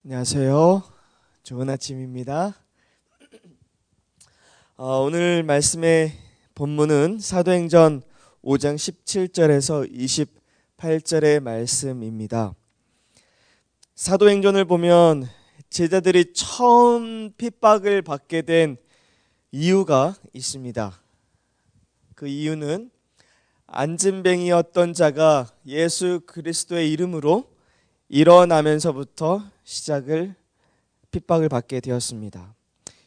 안녕하세요. 좋은 아침입니다. 오늘 말씀의 본문은 사도행전 5장 17절에서 28절의 말씀입니다. 사도행전을 보면 제자들이 처음 핍박을 받게 된 이유가 있습니다. 그 이유는 안진뱅이였던 자가 예수 그리스도의 이름으로 일어나면서부터 핍박을 받게 되었습니다.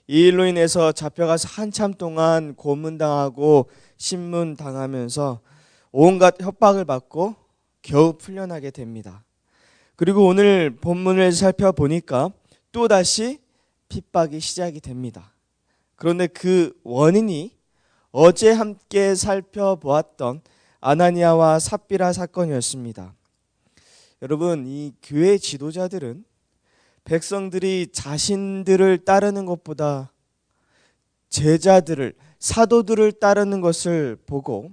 이 일로 인해서 잡혀가서 한참 동안 고문당하고 신문당하면서 온갖 협박을 받고 겨우 풀려나게 됩니다. 그리고 오늘 본문을 살펴보니까 또다시 핍박이 시작이 됩니다. 그런데 그 원인이 어제 함께 살펴보았던 아나니아와 삽비라 사건이었습니다. 여러분, 이 교회 지도자들은 백성들이 자신들을 따르는 것보다 제자들을, 사도들을 따르는 것을 보고,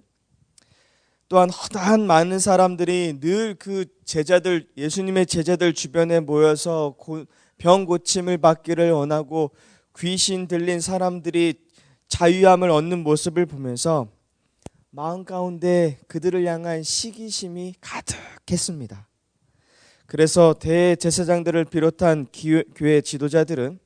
또한 허다한 많은 사람들이 늘 그 제자들, 예수님의 제자들 주변에 모여서 병 고침을 받기를 원하고 귀신 들린 사람들이 자유함을 얻는 모습을 보면서 마음 가운데 그들을 향한 시기심이 가득했습니다. 그래서 대제사장들을 비롯한 교회 지도자들은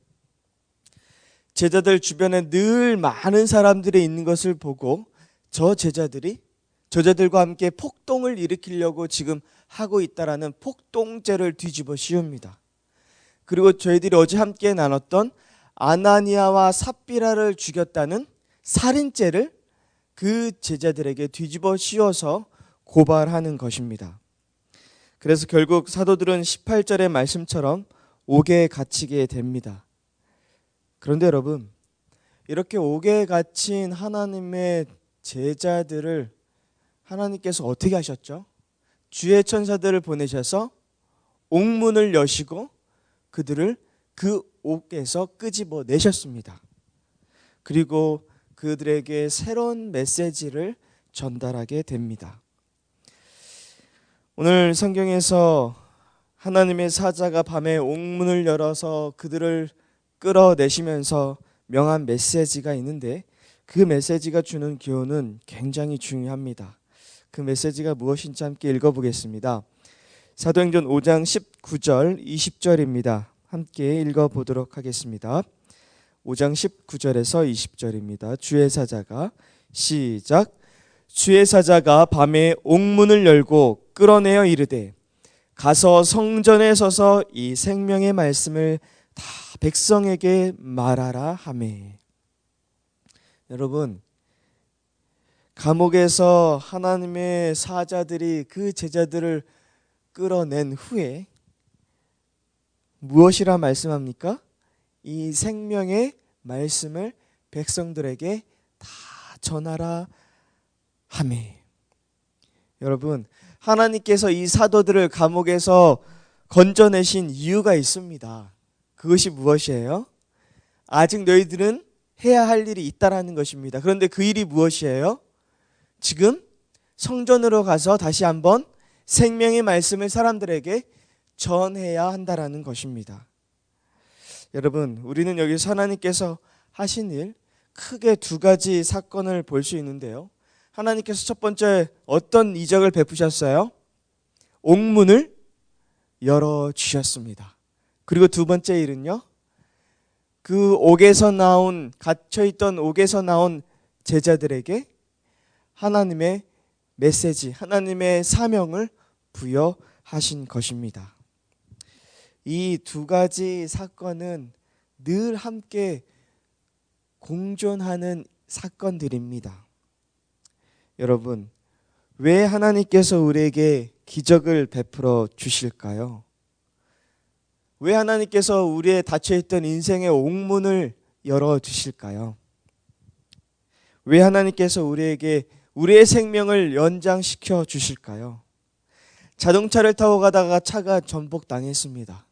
제자들 주변에 늘 많은 사람들이 있는 것을 보고 저자들과 함께 폭동을 일으키려고 지금 하고 있다라는 폭동죄를 뒤집어 씌웁니다. 그리고 저희들이 어제 함께 나눴던 아나니아와 삽비라를 죽였다는 살인죄를 그 제자들에게 뒤집어 씌워서 고발하는 것입니다. 그래서 결국 사도들은 18절의 말씀처럼 옥에 갇히게 됩니다. 그런데 여러분, 이렇게 옥에 갇힌 하나님의 제자들을 하나님께서 어떻게 하셨죠? 주의 천사들을 보내셔서 옥문을 여시고 그들을 그 옥에서 끄집어 내셨습니다. 그리고 그들에게 새로운 메시지를 전달하게 됩니다. 오늘 성경에서 하나님의 사자가 밤에 옥문을 열어서 그들을 끌어내시면서 명한 메시지가 있는데, 그 메시지가 주는 교훈은 굉장히 중요합니다. 그 메시지가 무엇인지 함께 읽어보겠습니다. 사도행전 5장 19절 20절입니다. 함께 읽어보도록 하겠습니다. 5장 19절에서 20절입니다. 주의 사자가, 시작. 주의 사자가 밤에 옥문을 열고 끌어내어 이르되, 가서 성전에 서서 이 생명의 말씀을 다 백성에게 말하라 하매. 여러분, 감옥에서 하나님의 사자들이 그 제자들을 끌어낸 후에 무엇이라 말씀합니까? 이 생명의 말씀을 백성들에게 다 전하라 하매. 여러분, 하나님께서 이 사도들을 감옥에서 건져내신 이유가 있습니다. 그것이 무엇이에요? 아직 너희들은 해야 할 일이 있다라는 것입니다. 그런데 그 일이 무엇이에요? 지금 성전으로 가서 다시 한번 생명의 말씀을 사람들에게 전해야 한다라는 것입니다. 여러분, 우리는 여기서 하나님께서 하신 일, 크게 두 가지 사건을 볼 수 있는데요. 하나님께서 첫 번째 어떤 이적을 베푸셨어요? 옥문을 열어주셨습니다. 그리고 두 번째 일은요, 그 갇혀있던 옥에서 나온 제자들에게 하나님의 메시지, 하나님의 사명을 부여하신 것입니다. 이 두 가지 사건은 늘 함께 공존하는 사건들입니다. 여러분, 왜 하나님께서 우리에게 기적을 베풀어 주실까요? 왜 하나님께서 우리의 닫혀있던 인생의 옥문을 열어주실까요? 왜 하나님께서 우리에게 우리의 생명을 연장시켜 주실까요? 자동차를 타고 가다가 차가 전복당했습니다.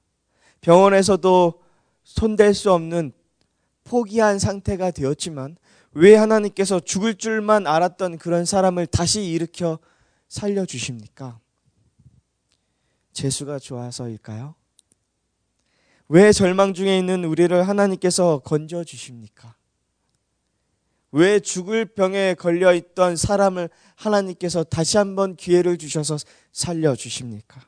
병원에서도 손댈 수 없는 포기한 상태가 되었지만 왜 하나님께서 죽을 줄만 알았던 그런 사람을 다시 일으켜 살려주십니까? 재수가 좋아서일까요? 왜 절망 중에 있는 우리를 하나님께서 건져 주십니까? 왜 죽을 병에 걸려 있던 사람을 하나님께서 다시 한번 기회를 주셔서 살려 주십니까?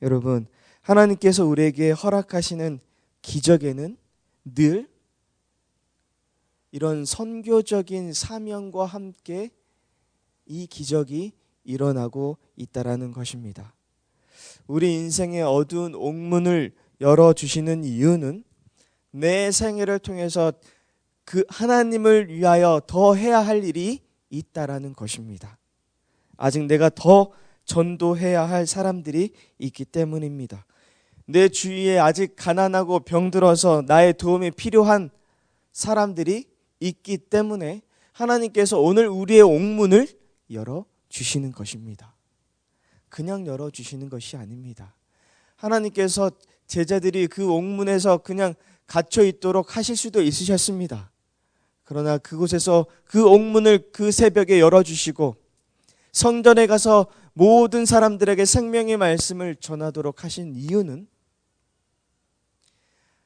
여러분, 하나님께서 우리에게 허락하시는 기적에는 늘 이런 선교적인 사명과 함께 이 기적이 일어나고 있다라는 것입니다. 우리 인생의 어두운 옥문을 열어주시는 이유는 내 생애를 통해서 그 하나님을 위하여 더 해야 할 일이 있다라는 것입니다. 아직 내가 더 전도해야 할 사람들이 있기 때문입니다. 내 주위에 아직 가난하고 병들어서 나의 도움이 필요한 사람들이 있기 때문에 하나님께서 오늘 우리의 옥문을 열어주시는 것입니다. 그냥 열어주시는 것이 아닙니다. 하나님께서 제자들이 그 옥문에서 그냥 갇혀 있도록 하실 수도 있으셨습니다. 그러나 그곳에서 그 옥문을 그 새벽에 열어주시고 성전에 가서 모든 사람들에게 생명의 말씀을 전하도록 하신 이유는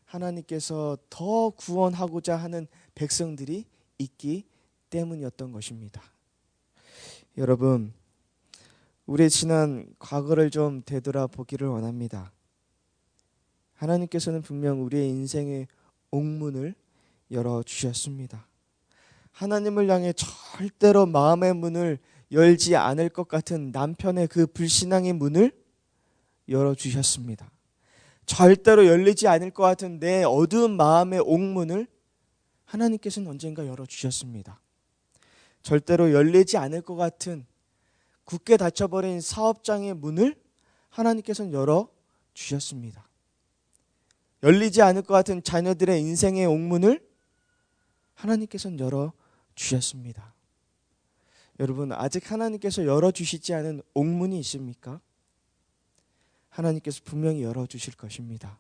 하나님께서 더 구원하고자 하는 백성들이 있기 때문이었던 것입니다. 여러분, 우리의 지난 과거를 좀 되돌아보기를 원합니다. 하나님께서는 분명 우리의 인생의 옥문을 열어주셨습니다. 하나님을 향해 절대로 마음의 문을 열지 않을 것 같은 남편의 그 불신앙의 문을 열어주셨습니다. 절대로 열리지 않을 것 같은 내 어두운 마음의 옥문을 하나님께서는 언젠가 열어주셨습니다. 절대로 열리지 않을 것 같은 굳게 닫혀버린 사업장의 문을 하나님께서는 열어주셨습니다. 열리지 않을 것 같은 자녀들의 인생의 옥문을 하나님께서는 열어주셨습니다. 여러분, 아직 하나님께서 열어주시지 않은 옥문이 있습니까? 하나님께서 분명히 열어주실 것입니다.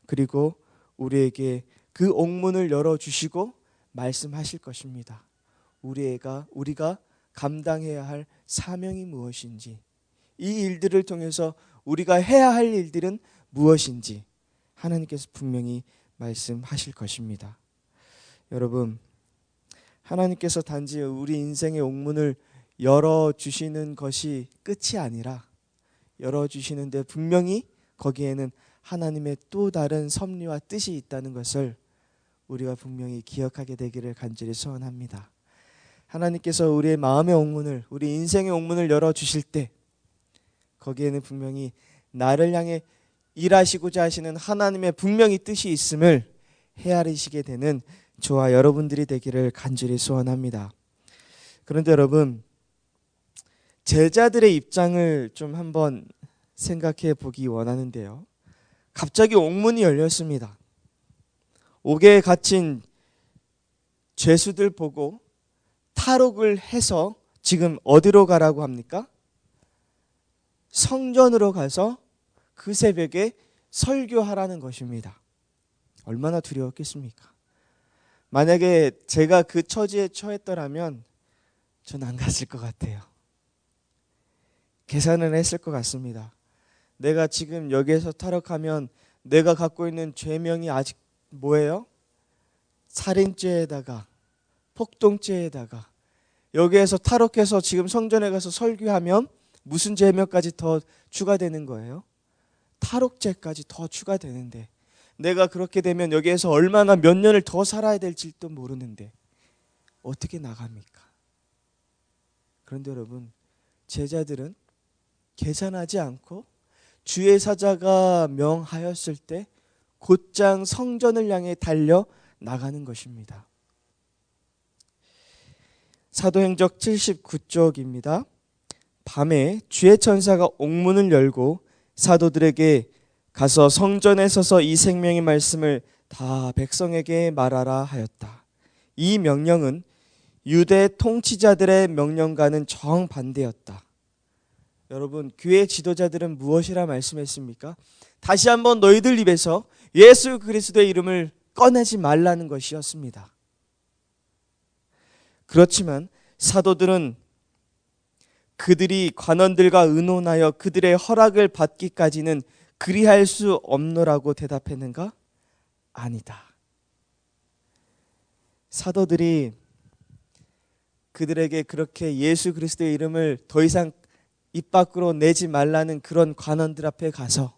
그리고 우리에게 그 옥문을 열어주시고 말씀하실 것입니다. 우리가 감당해야 할 사명이 무엇인지, 이 일들을 통해서 우리가 해야 할 일들은 무엇인지 하나님께서 분명히 말씀하실 것입니다. 여러분, 하나님께서 단지 우리 인생의 옥문을 열어주시는 것이 끝이 아니라 열어주시는데 분명히 거기에는 하나님의 또 다른 섭리와 뜻이 있다는 것을 우리가 분명히 기억하게 되기를 간절히 소원합니다. 하나님께서 우리의 마음의 옥문을, 우리 인생의 옥문을 열어주실 때 거기에는 분명히 나를 향해 일하시고자 하시는 하나님의 분명히 뜻이 있음을 헤아리시게 되는 저와 여러분들이 되기를 간절히 소원합니다. 그런데 여러분, 제자들의 입장을 좀 한번 생각해 보기 원하는데요. 갑자기 옥문이 열렸습니다. 옥에 갇힌 죄수들 보고 탈옥을 해서 지금 어디로 가라고 합니까? 성전으로 가서 그 새벽에 설교하라는 것입니다. 얼마나 두려웠겠습니까? 만약에 제가 그 처지에 처했더라면 전 안 갔을 것 같아요. 계산을 했을 것 같습니다. 내가 지금 여기에서 탈옥하면 내가 갖고 있는 죄명이 아직 뭐예요? 살인죄에다가 폭동죄에다가 여기에서 탈옥해서 지금 성전에 가서 설교하면 무슨 죄명까지 더 추가되는 거예요? 탈옥죄까지 더 추가되는데 내가 그렇게 되면 여기에서 얼마나 몇 년을 더 살아야 될지도 모르는데 어떻게 나갑니까? 그런데 여러분, 제자들은 계산하지 않고 주의 사자가 명하였을 때 곧장 성전을 향해 달려 나가는 것입니다. 사도행적 79쪽입니다. 밤에 주의 천사가 옥문을 열고 사도들에게 가서 성전에 서서 이 생명의 말씀을 다 백성에게 말하라 하였다. 이 명령은 유대 통치자들의 명령과는 정반대였다. 여러분, 교회 지도자들은 무엇이라 말씀했습니까? 다시 한번 너희들 입에서 예수 그리스도의 이름을 꺼내지 말라는 것이었습니다. 그렇지만 사도들은 그들이 관원들과 의논하여 그들의 허락을 받기까지는 그리할 수 없노라고 대답했는가? 아니다. 사도들이 그들에게 그렇게 예수 그리스도의 이름을 더 이상 입 밖으로 내지 말라는 그런 관원들 앞에 가서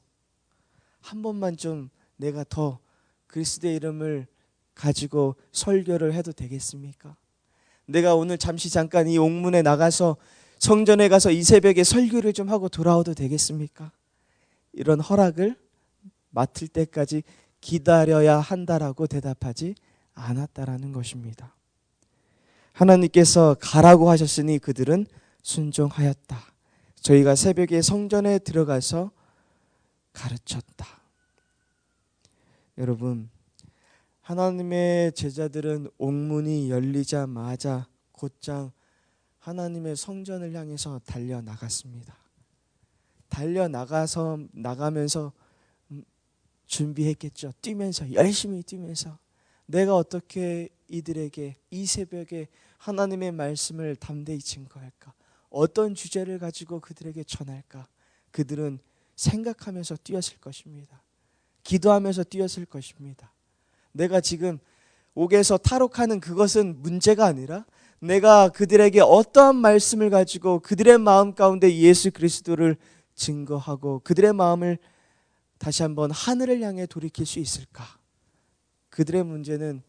한 번만 좀 내가 더 그리스도의 이름을 가지고 설교를 해도 되겠습니까? 내가 오늘 잠깐 이 옥문에 나가서 성전에 가서 이 새벽에 설교를 좀 하고 돌아와도 되겠습니까? 이런 허락을 맡을 때까지 기다려야 한다라고 대답하지 않았다라는 것입니다. 하나님께서 가라고 하셨으니 그들은 순종하였다. 저희가 새벽에 성전에 들어가서 가르쳤다. 여러분, 하나님의 제자들은 옥문이 열리자마자 곧장 하나님의 성전을 향해서 달려나갔습니다. 나가면서 준비했겠죠. 뛰면서, 열심히 뛰면서 내가 어떻게 이들에게 이 새벽에 하나님의 말씀을 담대히 증거할까? 어떤 주제를 가지고 그들에게 전할까? 그들은 생각하면서 뛰었을 것입니다. 기도하면서 뛰었을 것입니다. 내가 지금 옥에서 탈옥하는 그것은 문제가 아니라 내가 그들에게 어떠한 말씀을 가지고 그들의 마음 가운데 예수 그리스도를 증거하고 그들의 마음을 다시 한번 하늘을 향해 돌이킬 수 있을까? 그들의 문제는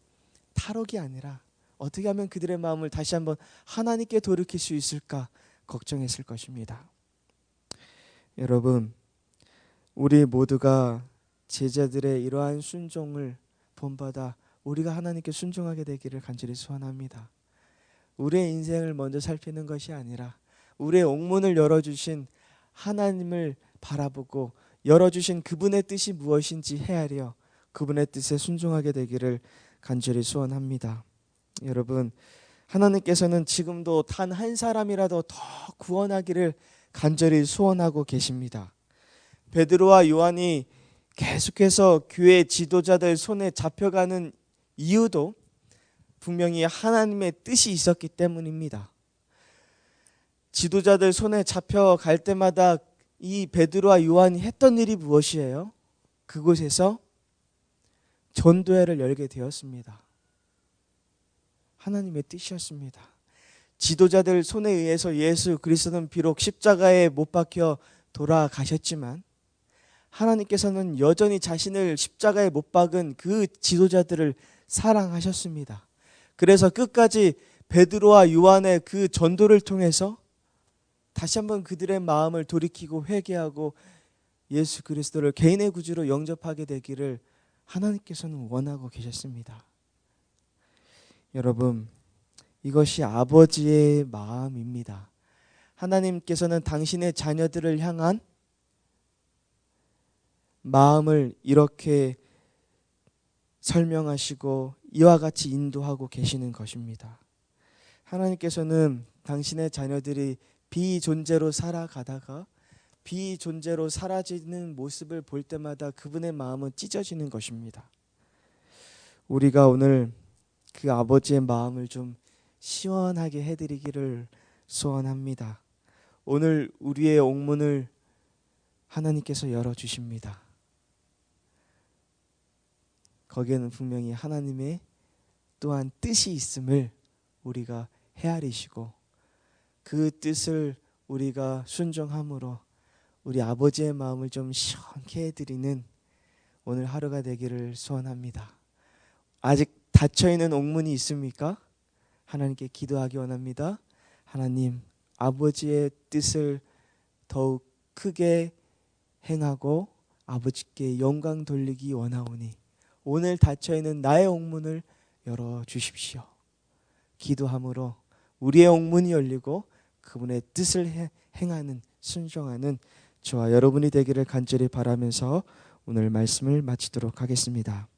탈옥이 아니라 어떻게 하면 그들의 마음을 다시 한번 하나님께 돌이킬 수 있을까 걱정했을 것입니다. 여러분, 우리 모두가 제자들의 이러한 순종을 본받아 우리가 하나님께 순종하게 되기를 간절히 소원합니다. 우리의 인생을 먼저 살피는 것이 아니라 우리의 옥문을 열어주신 하나님을 바라보고 열어주신 그분의 뜻이 무엇인지 헤아려 그분의 뜻에 순종하게 되기를 간절히 소원합니다. 여러분, 하나님께서는 지금도 단 한 사람이라도 더 구원하기를 간절히 소원하고 계십니다. 베드로와 요한이 계속해서 교회 지도자들 손에 잡혀가는 이유도 분명히 하나님의 뜻이 있었기 때문입니다. 지도자들 손에 잡혀갈 때마다 이 베드로와 요한이 했던 일이 무엇이에요? 그곳에서 전도회를 열게 되었습니다. 하나님의 뜻이었습니다. 지도자들 손에 의해서 예수 그리스도는 비록 십자가에 못 박혀 돌아가셨지만 하나님께서는 여전히 자신을 십자가에 못 박은 그 지도자들을 사랑하셨습니다. 그래서 끝까지 베드로와 요한의 그 전도를 통해서 다시 한번 그들의 마음을 돌이키고 회개하고 예수 그리스도를 개인의 구주로 영접하게 되기를 하나님께서는 원하고 계셨습니다. 여러분, 이것이 아버지의 마음입니다. 하나님께서는 당신의 자녀들을 향한 마음을 이렇게 설명하시고 이와 같이 인도하고 계시는 것입니다. 하나님께서는 당신의 자녀들이 비존재로 살아가다가 비존재로 사라지는 모습을 볼 때마다 그분의 마음은 찢어지는 것입니다. 우리가 오늘 그 아버지의 마음을 좀 시원하게 해드리기를 소원합니다. 오늘 우리의 옥문을 하나님께서 열어주십니다. 거기에는 분명히 하나님의 또한 뜻이 있음을 우리가 헤아리시고 그 뜻을 우리가 순종함으로 우리 아버지의 마음을 좀 시원케 해드리는 오늘 하루가 되기를 소원합니다. 아직 닫혀있는 옥문이 있습니까? 하나님께 기도하기 원합니다. 하나님, 아버지의 뜻을 더욱 크게 행하고 아버지께 영광 돌리기 원하오니 오늘 닫혀있는 나의 옥문을 열어주십시오. 기도함으로 우리의 옥문이 열리고 그분의 뜻을 행하는 순종하는 저와 여러분이 되기를 간절히 바라면서 오늘 말씀을 마치도록 하겠습니다.